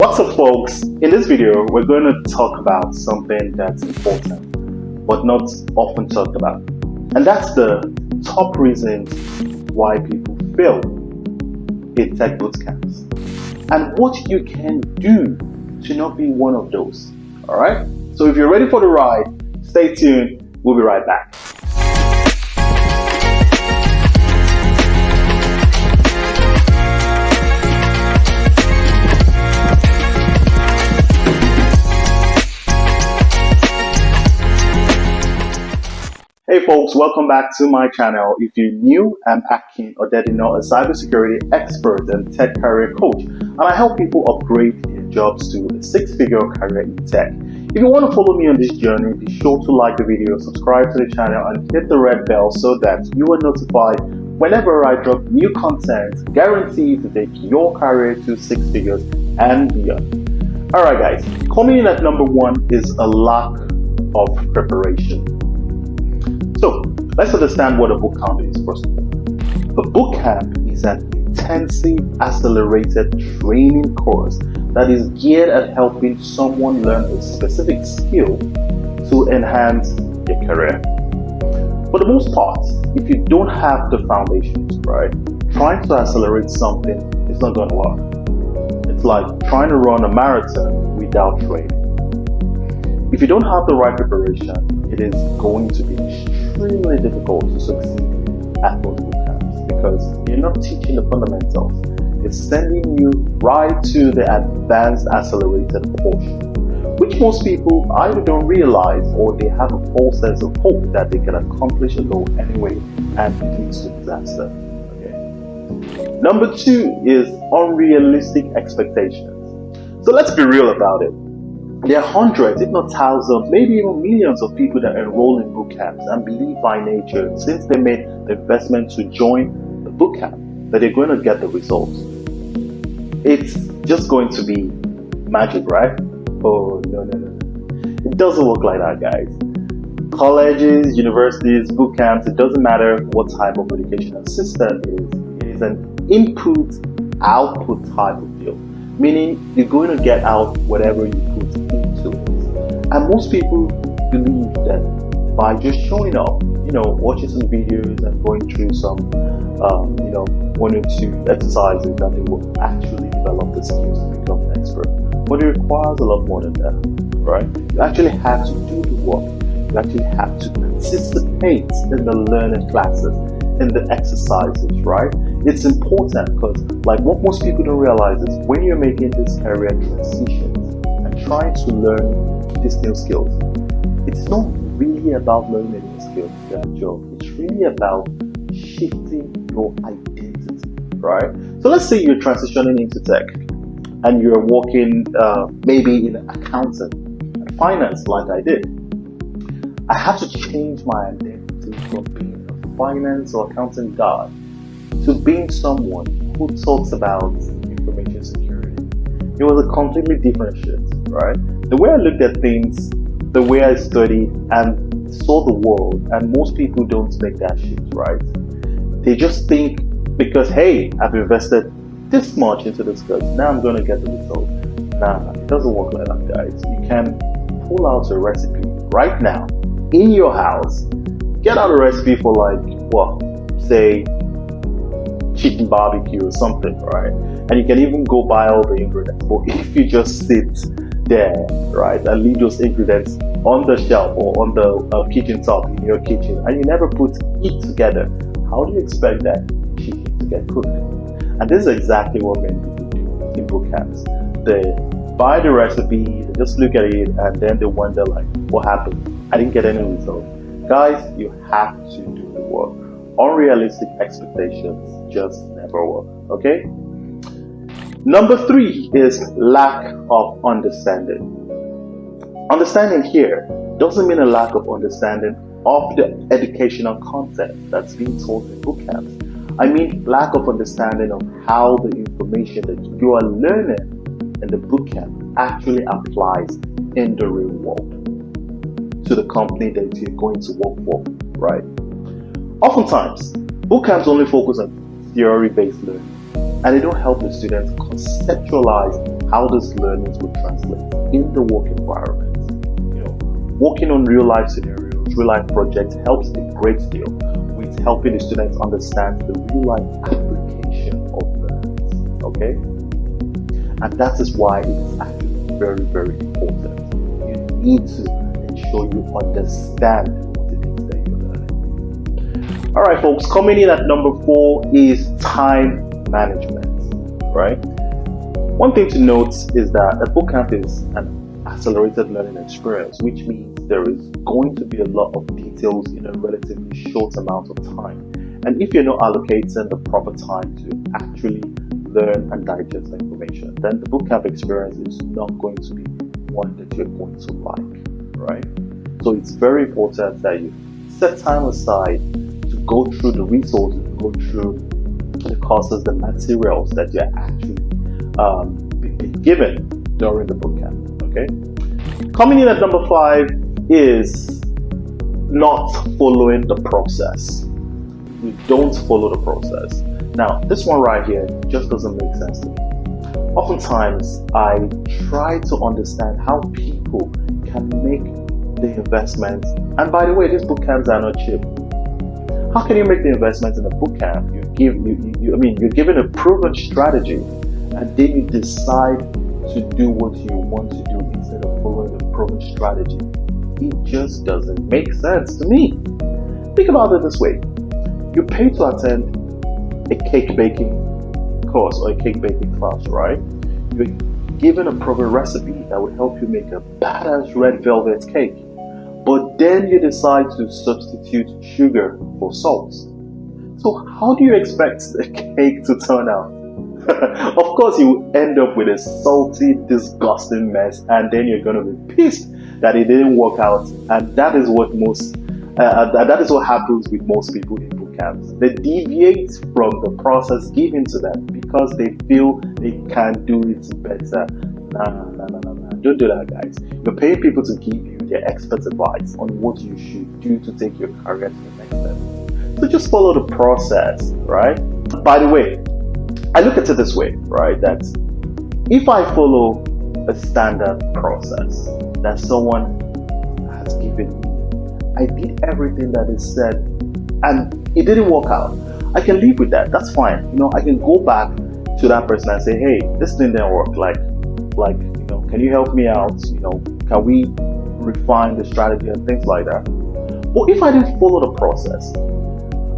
What's up, folks? In this video, we're going to talk about something that's important but not often talked about, and that's the top reasons why people fail in tech bootcamps and what you can do to not be one of those. All right, so if you're ready for the ride, stay tuned. We'll be right back. Hey folks, welcome back to my channel. If you're new, I'm Akin Odedino, a cybersecurity expert and tech career coach, and I help people upgrade their jobs to a six-figure career in tech. If you want to follow me on this journey, be sure to like the video, subscribe to the channel, and hit the red bell so that you are notified whenever I drop new content guaranteed to take your career to six figures and beyond. Alright guys, coming in at number one is a lack of preparation. So, let's understand what a bootcamp is first of all. A bootcamp is an intensive, accelerated training course that is geared at helping someone learn a specific skill to enhance their career. For the most part, if you don't have the foundations, right, trying to accelerate something is not going to work. It's like trying to run a marathon without training. If you don't have the right preparation, it is going to be extremely difficult to succeed at those bootcamps because you're not teaching the fundamentals. It's sending you right to the advanced accelerated portion, which most people either don't realize or they have a false sense of hope that they can accomplish a goal anyway, and it leads to disaster. Okay. Number two is unrealistic expectations. So let's be real about it. There are hundreds, if not thousands, maybe even millions of people that enroll in bootcamps and believe by nature, since they made the investment to join the bootcamp, that they're going to get the results. It's just going to be magic, right? Oh, no. It doesn't work like that, guys. Colleges, universities, bootcamps, it doesn't matter what type of educational system it is. It is an input-output type of deal. Meaning you're going to get out whatever you put into it. And most people believe that by just showing up, watching some videos and going through some, one or two exercises, that they will actually develop the skills to become an expert. But it requires a lot more than that, right? You actually have to do the work. You actually have to participate in the learning classes, in the exercises, right? It's important because, like, what most people don't realize is when you're making this career transition and trying to learn these new skills, it's not really about learning new skills to get a job. It's really about shifting your identity, right? So let's say you're transitioning into tech and you're working maybe in accounting and finance like I did. I have to change my identity from being a finance or accounting guy to being someone who talks about information security. It was a completely different shift, right? The way I looked at things, the way I studied and saw the world, and most people don't make that shift, right? They just think because, hey, I've invested this much into this course, now I'm going to get the result. Nah, it doesn't work like that, guys. You can pull out a recipe right now in your house, get out a recipe for say chicken barbecue or something, right? And you can even go buy all the ingredients. But if you just sit there, right, and leave those ingredients on the shelf or on the kitchen top in your kitchen, and you never put it together, how do you expect that chicken to get cooked? And this is exactly what many people do in bootcamps. They buy the recipe, they just look at it, and then they wonder, like, what happened? I didn't get any results. Guys, you have to do the work. Unrealistic expectations just never work, okay? Number three is lack of understanding. Understanding here doesn't mean a lack of understanding of the educational content that's being taught in bootcamps. I mean lack of understanding of how the information that you are learning in the bootcamp actually applies in the real world to the company that you're going to work for, right? Oftentimes, bootcamps only focus on theory-based learning, and they don't help the students conceptualize how these learnings would translate in the work environment. Working on real life scenarios, real life projects helps a great deal with helping the students understand the real life application of learnings. Okay? And that is why it is actually very, very important. You need to ensure you understand what it is that you're learning. Alright folks, coming in at number 4 is time management. Right? One thing to note is that a bootcamp is an accelerated learning experience, which means there is going to be a lot of details in a relatively short amount of time. And if you're not allocating the proper time to actually learn and digest the information, then the bootcamp experience is not going to be one that you're going to like, right? So it's very important that you set time aside to go through the resources, go through the courses, the materials that you're actually being given during the bootcamp. Okay. Coming in at number 5 is not following the process. You don't follow the process. Now, this one right here just doesn't make sense to me. Oftentimes, I try to understand how people can make the investment. And by the way, these bootcamps are not cheap. How can you make the investment in a bootcamp? You're given a proven strategy, and then you decide to do what you want to do instead of following a proven strategy. It just doesn't make sense to me. Think about it this way. You pay to attend a cake baking course or a cake baking class, right? You're given a proven recipe that will help you make a badass red velvet cake. But then you decide to substitute sugar for salt. So how do you expect the cake to turn out? Of course, you end up with a salty, disgusting mess, and then you're going to be pissed that it didn't work out. And that is what happens with most people in bootcamps. They deviate from the process given to them because they feel they can do it better. Nah. Don't do that, guys. You're paying people to give you their expert advice on what you should do to take your career to the next level. So just follow the process, right? By the way, I look at it this way, right? That if I follow a standard process that someone has given me, I did everything that is said and it didn't work out, I can live with that. That's fine. I can go back to that person and say, hey, this thing didn't work. Can you help me out? Can we refine the strategy and things like that? But if I didn't follow the process,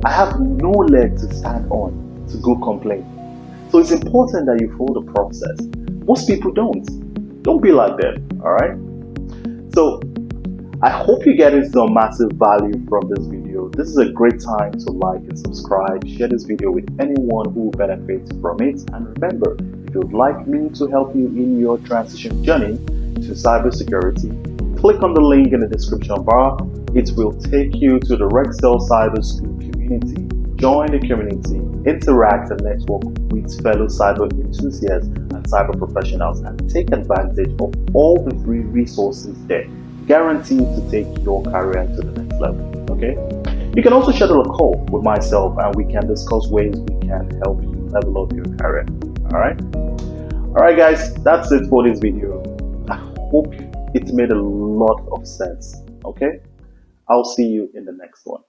I have no leg to stand on to go complain. So it's important that you follow the process. Most people don't. Don't be like them, all right? So I hope you're getting some massive value from this video. This is a great time to like and subscribe. Share this video with anyone who will benefit from it. And remember, if you'd like me to help you in your transition journey to cybersecurity, click on the link in the description bar. It will take you to the Rexel Cyber School community. Join the community, interact and network with fellow cyber enthusiasts and cyber professionals, and take advantage of all the free resources there, guaranteed to take your career to the next level. Okay? You can also schedule a call with myself and we can discuss ways we can help you level up your career. Alright guys, that's it for this video. I hope it made a lot of sense. Okay? I'll see you in the next one.